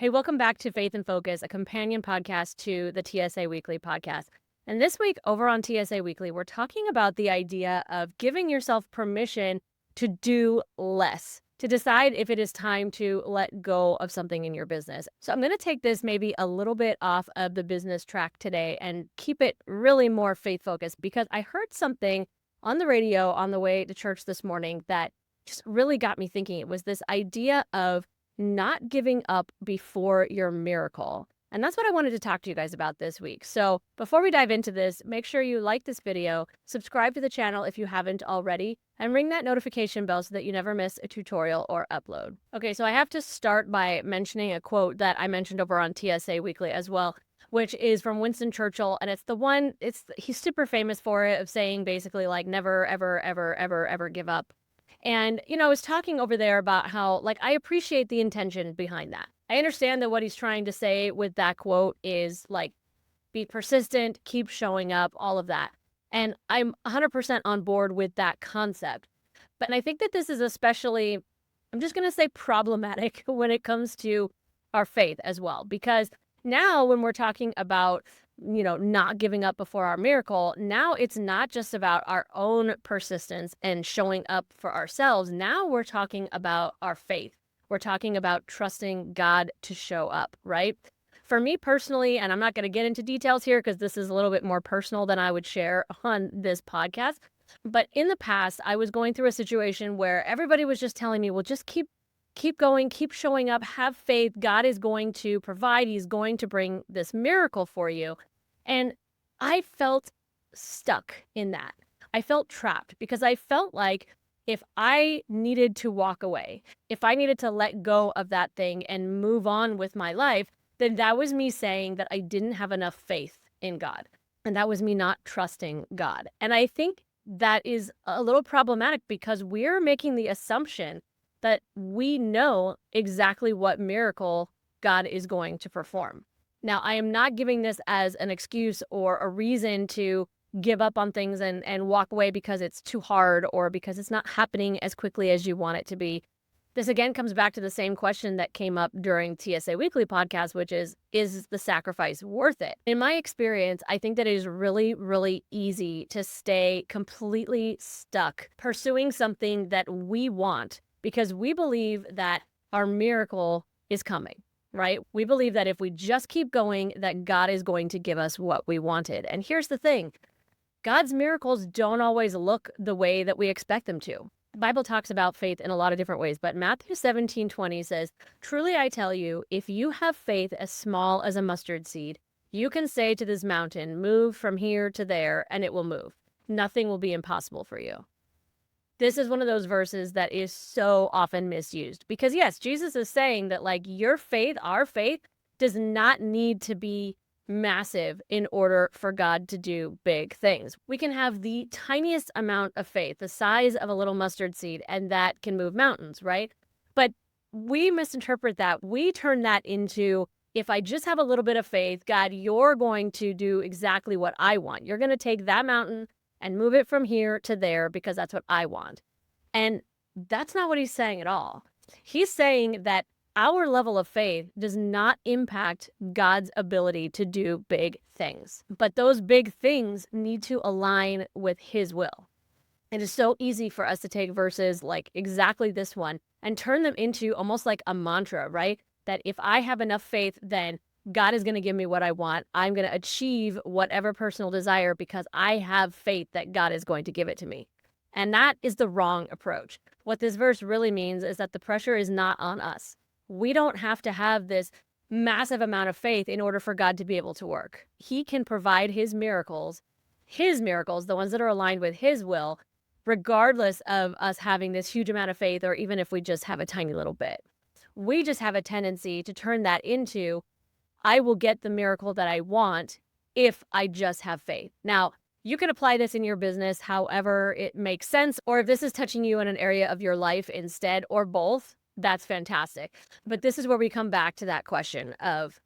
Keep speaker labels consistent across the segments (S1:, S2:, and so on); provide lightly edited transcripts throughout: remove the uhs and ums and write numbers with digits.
S1: Hey, welcome back to Faith and Focus, a companion podcast to the TSA Weekly podcast. And this week over on TSA Weekly, we're talking about the idea of giving yourself permission to do less, to decide if it is time to let go of something in your business. So I'm going to take this maybe a little bit off of the business track today and keep it really more faith focused because I heard something on the radio on the way to church this morning that just really got me thinking. It was this idea of not giving up before your miracle. And that's what I wanted to talk to you guys about this week. So before we dive into this, make sure you like this video, subscribe to the channel if you haven't already, and ring that notification bell so that you never miss a tutorial or upload. Okay, so I have to start by mentioning a quote that I mentioned over on TSA Weekly as well, which is from Winston Churchill. And it's the one, he's super famous for it, of saying basically like never, ever, ever, ever, ever give up. And, I was talking over there about how, like, I appreciate the intention behind that. I understand that what he's trying to say with that quote is, like, be persistent, keep showing up, all of that. And I'm 100% on board with that concept. But I think that this is especially, I'm just going to say problematic when it comes to our faith as well. Because now when we're talking about not giving up before our miracle. Now it's not just about our own persistence and showing up for ourselves. Now we're talking about our faith. We're talking about trusting God to show up, right? For me personally, and I'm not going to get into details here because this is a little bit more personal than I would share on this podcast. But in the past, I was going through a situation where everybody was just telling me, well, just keep going, keep showing up, have faith. God is going to provide. He's going to bring this miracle for you. And I felt stuck in that. I felt trapped because I felt like if I needed to walk away, if I needed to let go of that thing and move on with my life, then that was me saying that I didn't have enough faith in God. And that was me not trusting God. And I think that is a little problematic because we're making the assumption that we know exactly what miracle God is going to perform. Now, I am not giving this as an excuse or a reason to give up on things and walk away because it's too hard or because it's not happening as quickly as you want it to be. This again comes back to the same question that came up during TSA Weekly podcast, which is the sacrifice worth it? In my experience, I think that it is really, really easy to stay completely stuck pursuing something that we want because we believe that our miracle is coming. Right? We believe that if we just keep going, that God is going to give us what we wanted. And here's the thing. God's miracles don't always look the way that we expect them to. The Bible talks about faith in a lot of different ways, but Matthew 17:20 says, "Truly I tell you, if you have faith as small as a mustard seed, you can say to this mountain, move from here to there, and it will move. Nothing will be impossible for you." This is one of those verses that is so often misused because yes, Jesus is saying that like your faith, our faith does not need to be massive in order for God to do big things. We can have the tiniest amount of faith, the size of a little mustard seed, and that can move mountains, right? But we misinterpret that. We turn that into, if I just have a little bit of faith, God, you're going to do exactly what I want. You're going to take that mountain and move it from here to there because that's what I want. And that's not what he's saying at all. He's saying that our level of faith does not impact God's ability to do big things. But those big things need to align with his will. It is so easy for us to take verses like exactly this one and turn them into almost like a mantra, right? That if I have enough faith, then God is going to give me what I want. I'm going to achieve whatever personal desire because I have faith that God is going to give it to me. And that is the wrong approach. What this verse really means is that the pressure is not on us. We don't have to have this massive amount of faith in order for God to be able to work. He can provide his miracles, the ones that are aligned with his will, regardless of us having this huge amount of faith or even if we just have a tiny little bit. We just have a tendency to turn that into, I will get the miracle that I want if I just have faith. Now, you can apply this in your business however it makes sense, or if this is touching you in an area of your life instead, or both, that's fantastic. But this is where we come back to that question of,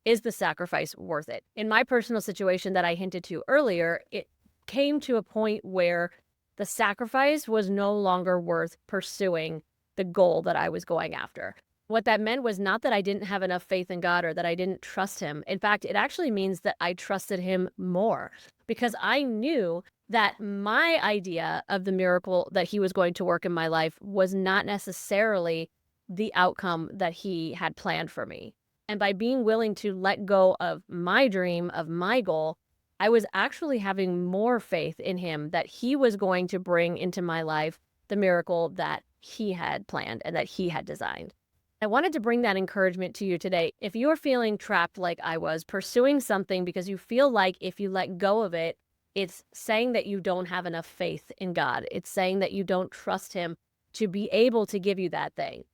S1: is the sacrifice worth it? In my personal situation that I hinted to earlier, it came to a point where the sacrifice was no longer worth pursuing the goal that I was going after. What that meant was not that I didn't have enough faith in God or that I didn't trust him. In fact, it actually means that I trusted him more because I knew that my idea of the miracle that he was going to work in my life was not necessarily the outcome that he had planned for me. And by being willing to let go of my dream, of my goal, I was actually having more faith in him that he was going to bring into my life the miracle that he had planned and that he had designed. I wanted to bring that encouragement to you today. If you're feeling trapped like I was, pursuing something because you feel like if you let go of it, it's saying that you don't have enough faith in God. It's saying that you don't trust him to be able to give you that thing.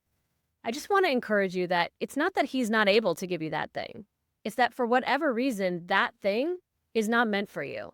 S1: I just want to encourage you that it's not that he's not able to give you that thing. It's that for whatever reason, that thing is not meant for you.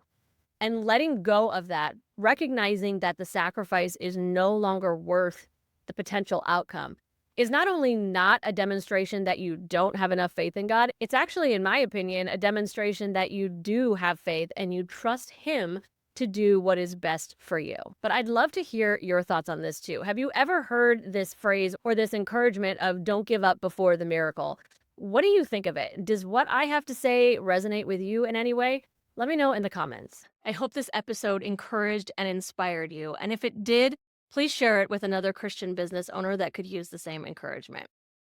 S1: And letting go of that, recognizing that the sacrifice is no longer worth the potential outcome, is not only not a demonstration that you don't have enough faith in God, it's actually, in my opinion, a demonstration that you do have faith and you trust him to do what is best for you. But I'd love to hear your thoughts on this too. Have you ever heard this phrase or this encouragement of don't give up before the miracle? What do you think of it? Does what I have to say resonate with you in any way? Let me know in the comments. I hope this episode encouraged and inspired you. And if it did, please share it with another Christian business owner that could use the same encouragement.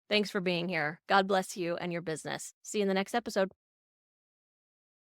S1: Thanks for being here. God bless you and your business. See you in the next episode.